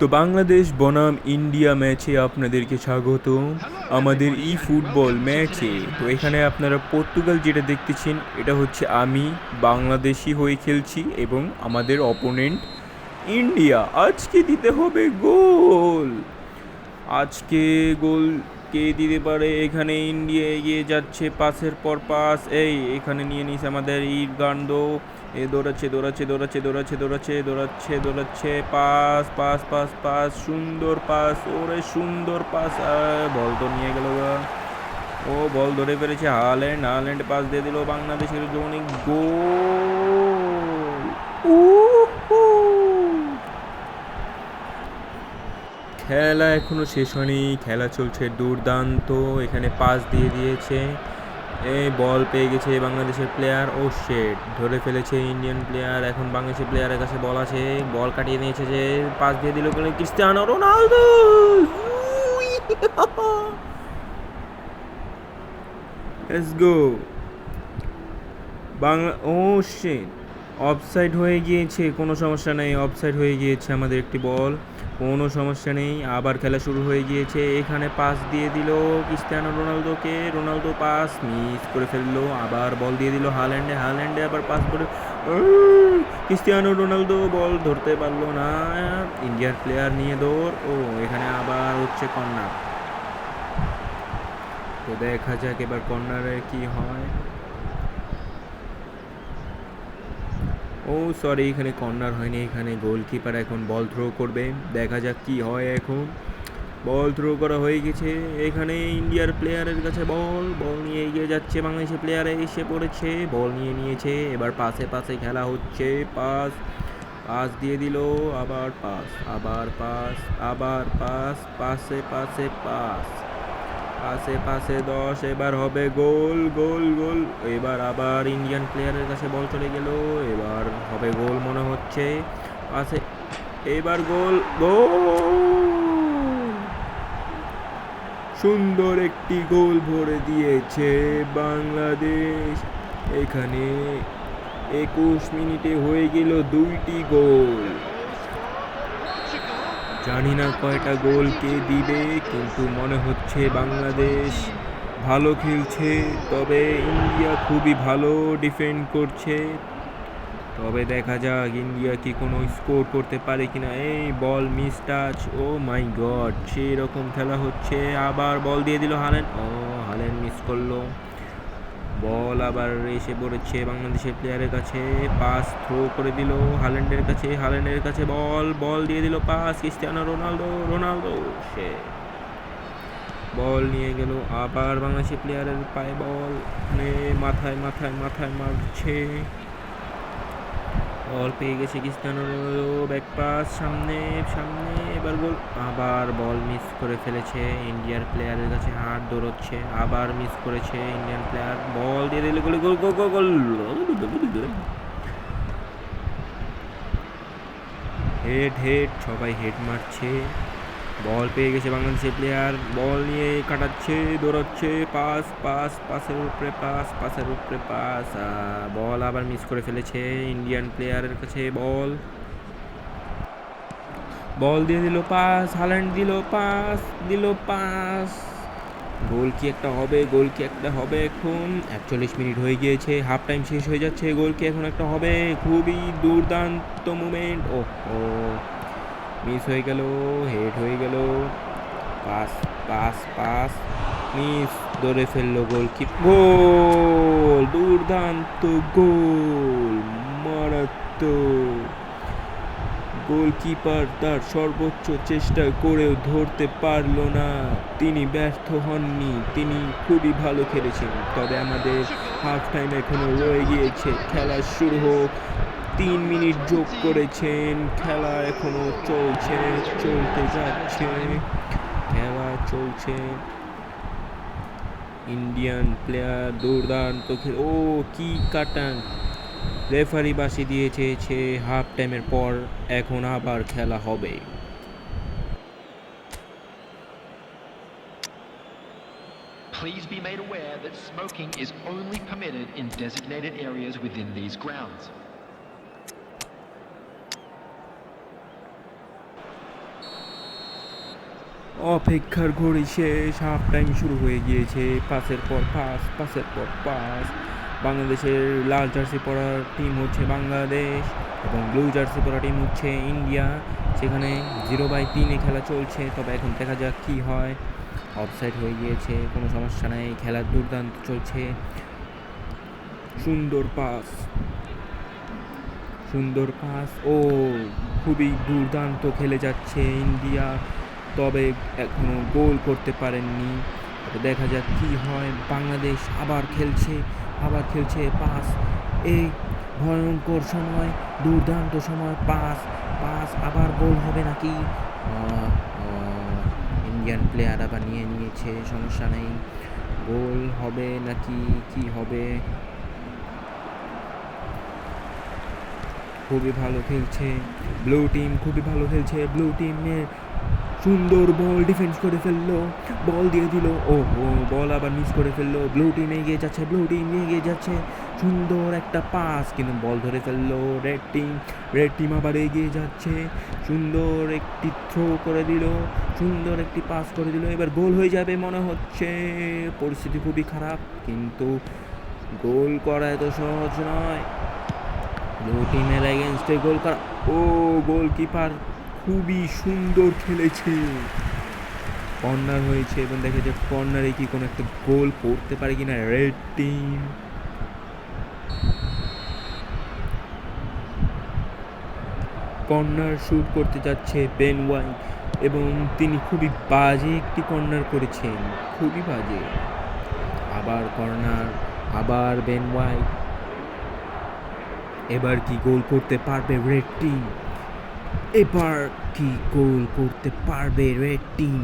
তো বাংলাদেশ বনাম ইন্ডিয়া ম্যাচে আপনাদেরকে স্বাগত আমাদের ই ফুটবল ম্যাচে। তো এখানে আপনারা পর্তুগাল যেটা দেখতেছেন এটা হচ্ছে আমি বাংলাদেশি হয়ে খেলছি এবং আমাদের অপোনেন্ট ইন্ডিয়া। আজকে দিতে হবে গোল। আজকে গোল কে দিতে পারে? এখানে ইন্ডিয়া এগিয়ে যাচ্ছে, পাসের পর পাস। এখানে নিয়ে নিছে আমাদের ইরগান্ডো। দৌড়াচ্ছে দৌড়াচ্ছে দৌড়াচ্ছে দৌড়াচ্ছে দৌড়াচ্ছে দৌড়াচ্ছে দৌড়াচ্ছে, পাস পাস পাস পাস, সুন্দর পাস, ওরে সুন্দর পাস। বল তো নিয়ে গেল গা। ও বল ধরে ফেলেছে হাল্যান্ড। হাল্যান্ড পাস দিয়ে দিল বাংলাদেশের জন্য। গোল! উহু! খেলা এখনো শেষ হয়নি, খেলা চলছে দুর্দান্ত। এখানে পাস দিয়ে দিয়েছে, বল পেয়ে গেছে বাংলাদেশের প্লেয়ার। ও শেট, ধরে ফেলেছে ইন্ডিয়ান প্লেয়ার। এখন বাংলাদেশের প্লেয়ারের কাছে বল আছে, বল কাটিয়ে নিয়েছে, যে পাস দিয়ে দিল Cristiano Ronaldo. Let's go Bangla. Oh shit, offside হয়ে গিয়েছে। কোনো সমস্যা নেই, অফসাইড হয়ে গিয়েছে আমাদের একটি বল, কোনো সমস্যা নেই। আবার খেলা শুরু হয়ে গিয়েছে। এখানে পাস দিয়ে দিল ক্রিস্টিয়ানো রোনালদোকে। রোনালদো পাস মিস করে ফেললো। আবার বল দিয়ে দিল হাল্যান্ডে। হাল্যান্ডে আবার পাস করে ক্রিস্টিয়ানো রোনালদো বল ধরতে পারলো না। ইন্ডিয়ার প্লেয়ার নিয়ে দৌড়। ও এখানে আবার হচ্ছে কর্নার। তো দেখা যাক এবার কর্নারে কি হয়। ও সরি, এখানে কর্নার হয়নি, এখানে গোলকিপার এখন বল থ্রো করবে। দেখা যাক কি হয়। এখন বল থ্রো করা হয়ে গেছে। এখানে ইন্ডিয়ার প্লেয়ারের কাছে বল, বল নিয়ে এগিয়ে যাচ্ছে বাংলাদেশের প্লেয়ারে, এসে পড়েছে, বল নিয়ে নিয়েছে। এবার পাশে পাশে খেলা হচ্ছে। পাস পাস দিয়ে দিল, আবার পাস, আবার পাস, আবার পাস, পাশে পাশে পাস, পাশে পাশে 10। এবার হবে গোল গোল গোল। এবার আবার ইন্ডিয়ান প্লেয়ারের কাছে বল চলে গেল, এবার হবে গোল মনে হচ্ছে। পাশে এবার গোল, গোল! সুন্দর একটি গোল ভরে দিয়েছে বাংলাদেশ। এখানে 21 মিনিটে হয়ে গেল 2টি গোল। জানি না কয়টা গোল কে দিবে, কিন্তু মনে হচ্ছে বাংলাদেশ ভালো খেলছে, তবে ইন্ডিয়া খুবই ভালো ডিফেন্ড করছে। তবে দেখা যাক ইন্ডিয়া কি কোনো স্কোর করতে পারে কিনা। এই বল মিস টাচ, ও মাই গড, সেই রকম খেলা হচ্ছে। আবার বল দিয়ে দিল হাল্যান্ড। ও হাল্যান্ড মিস করলো। বল আবার এসে পড়েছে বাংলাদেশের প্লেয়ারের কাছে, পাস থ্রো করে দিল হাল্যান্ডের কাছে। হাল্যান্ডের কাছে বল, বল দিয়ে দিল পাস ক্রিস্টিয়ানো রোনালদো। রোনালদো সে বল নিয়ে গেল, আবার বাংলাদেশের প্লেয়ারের পায়ে বল, মাথায় মাথায় মাথায় মারছে। বল পেয়ে গেছে ক্রিস্টিয়ানো রোনালদো, ব্যাক পাস সামনে সামনে, এবার গোল। আবার বল মিস করে ফেলেছে ইন্ডিয়ার প্লেয়ারের কাছে, হাত দৌড়চ্ছে, আবার মিস করেছে ইন্ডিয়ান প্লেয়ার। বল দিয়ে দিলে গোল গোল গোল গোল গোল। হেড হেড, সবাই হেড মারছে। বল পেয়ে গেছে বাংলাদেশের প্লেয়ার, বল নিয়ে কাটাচ্ছে, দৌড়াচ্ছে, পাস পাস, পাসের উপরে পাস, পাসের উপরে পাস। বল আবার মিস করে ফেলেছে ইন্ডিয়ান প্লেয়ারের কাছে। বল বল দিয়ে দিল পাস, হাল্যান্ড দিল পাস, দিল পাস। গোল কি একটা হবে, গোল কি একটা হবে। এখন 41 মিনিট হয়ে গিয়েছে, হাফ টাইম শেষ হয়ে যাচ্ছে। গোল কি এখন একটা হবে? খুবই দুর্দান্ত মুভমেন্ট। ও ও মিস হয়ে গেল, হেড হয়ে গেল। পাস পাস পাস, মিস, ধরে ফেললো গোল। কি গোল! দুর্দান্ত গোল, মারাত্মক। গোলকিপার তার সর্বোচ্চ চেষ্টা করেও ধরতে পারল না, তিনি ব্যর্থ হননি, তিনি খুবই ভালো খেলেছেন। তবে আমাদের হাফ টাইম এখনো রয়ে গিয়েছে, খেলা শুরু হোক। 3 মিনিট যোগ করেছেন, খেলা এখনো চলছে, চলতে যাচ্ছে, খেলা চলছে। ইন্ডিয়ান প্লেয়ার দুর্দান্ত ও কি কাটান! রেফারি বাঁশি দিয়েছে হাফ টাইমের পর, এখন আবার খেলা হবে। Please be made aware that smoking is only permitted in designated areas within these grounds. অপেক্ষার ঘড়ি শেষ, হাফ টাইম শুরু হয়ে গিয়েছে। পাসের পর পাস, পাসের পর পাস। বাংলাদেশের লাল জার্সি পরা টিম হচ্ছে বাংলাদেশ এবং ব্লু জার্সি পরা টিম হচ্ছে ইন্ডিয়া। সেখানে 0/3 খেলা চলছে, তবে এখন দেখা যাক কী হয়। অফসাইড হয়ে গিয়েছে, কোনো সমস্যা নেই, খেলা দুর্দান্ত চলছে। সুন্দর পাস, সুন্দর পাস, ও খুবই দুর্দান্ত খেলে যাচ্ছে ইন্ডিয়া, তবে এখনও গোল করতে পারেননি। তবে দেখা যাক কী হয়। বাংলাদেশ আবার খেলছে পাস, এই ভয়ঙ্কর সময়, দুর্দান্ত সময়, পাস পাস, আবার গোল হবে নাকি? ইন্ডিয়ান প্লেয়ার আবার নিয়েছে, সমস্যা নেই, গোল হবে নাকি কি হবে? খুবই ভালো খেলছে ব্লু টিম, খুবই ভালো খেলছে ব্লু টিমের। সুন্দর বল, ডিফেন্স করে ফেললো, বল দিয়ে দিল, ও বল আবার মিস করে ফেললো। ব্লু টিম এগিয়ে যাচ্ছে, সুন্দর একটা পাস, কিন্তু বল ধরে ফেললো রেড টিম আবার এগিয়ে যাচ্ছে, সুন্দর একটি থ্রো করে দিল, সুন্দর একটি পাস করে দিল, এবার গোল হয়ে যাবে মনে হচ্ছে। পরিস্থিতি খুবই খারাপ, কিন্তু গোল করা এত সহজ নয়। ব্লু টিমের এগেনস্টে গোল করা, ও গোলকিপার খুবই সুন্দর খেলেছে। কর্নার হয়েছে এবং দেখা যায় কর্নারে কি কোনো একটা গোল করতে পারে কিনা রেড টিম। কর্নার শুট করতে যাচ্ছে বেন হোয়াইট এবং তিনি খুবই বাজে একটি কর্নার করেছেন, খুবই বাজে। আবার কর্নার, আবার বেন হোয়াইট। এবার কি গোল করতে পারবে রেড টিম? এবার কি গোল করতে পারবে রেড টিম?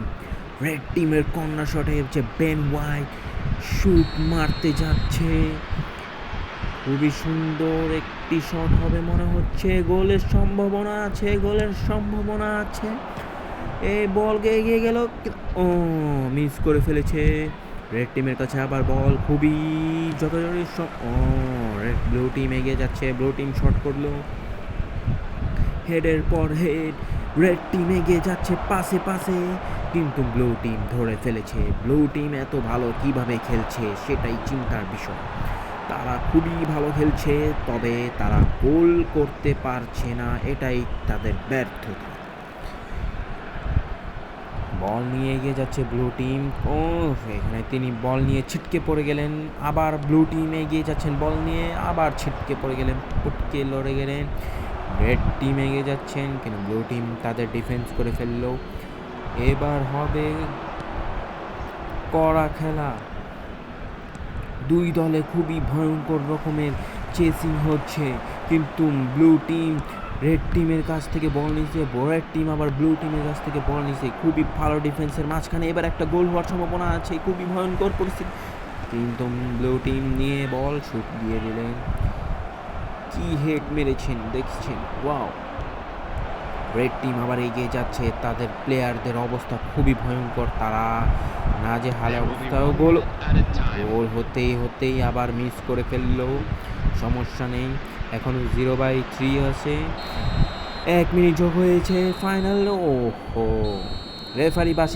রেড টিমের কর্নার শটে হচ্ছে বেন হোয়াইট শুট মারতে যাচ্ছে, খুবই সুন্দর একটি শট হবে মনে হচ্ছে। গোলের সম্ভাবনা আছে, এই বল এগিয়ে গেল, ও মিস করে ফেলেছে রেড টিমের কাছে। আবার বল খুবই যথাযথ, ব্লু টিম এগিয়ে যাচ্ছে, ব্লু টিম শট করলো, হেডের পর হেড, রেড টিম এগিয়ে যাচ্ছে পাশে, কিন্তু ব্লু টিম ধরে ফেলেছে। ব্লু টিম এত ভালো কিভাবে খেলছে সেটাই চিন্তার বিষয়। তারা খুবই ভালো খেলছে, তবে তারা গোল করতে পারছে না, এটাই তাদের ব্যর্থতা। বল নিয়ে এগিয়ে যাচ্ছে ব্লু টিম, এখানে তিনি বল নিয়ে ছিটকে পড়ে গেলেন। আবার ব্লু টিম এগিয়ে যাচ্ছেন বল নিয়ে, আবার ছিটকে পড়ে গেলেন, পটকে লড়ে গেলেন। রেড টিম এগিয়ে যাচ্ছেন, কিন্তু ব্লু টিম তাদের ডিফেন্স করে ফেললো। এবার হবে কড়া খেলা, দুই দলে খুবই ভয়ঙ্কর রকমের চেসিং হচ্ছে, কিন্তু ব্লু টিম রেড টিমের কাছ থেকে বল নিছে, রেড টিম আবার ব্লু টিমের কাছ থেকে বল নিছে। খুবই ভালো ডিফেন্সের মাঝখানে এবার একটা গোল হওয়ার সম্ভাবনা আছে, খুবই ভয়ঙ্কর পরিস্থিতি, কিন্তু ব্লু টিম নিয়ে বল শুট দিয়ে দিলেন। কি হেড মেরেছেন দেখছেন, ওয়াও। রেড টিম আবার এগিয়ে যাচ্ছে, তাদের প্লেয়ারদের অবস্থা খুবই ভয়ঙ্কর, তারা নাজেহাল অবস্থাও। গোল হতেই আবার মিস করে ফেললো, সমস্যা নেই, এখনো 0/3 আছে, 1 মিনিট যোগ হয়েছে, ফাইনাল। রেফারি বাসি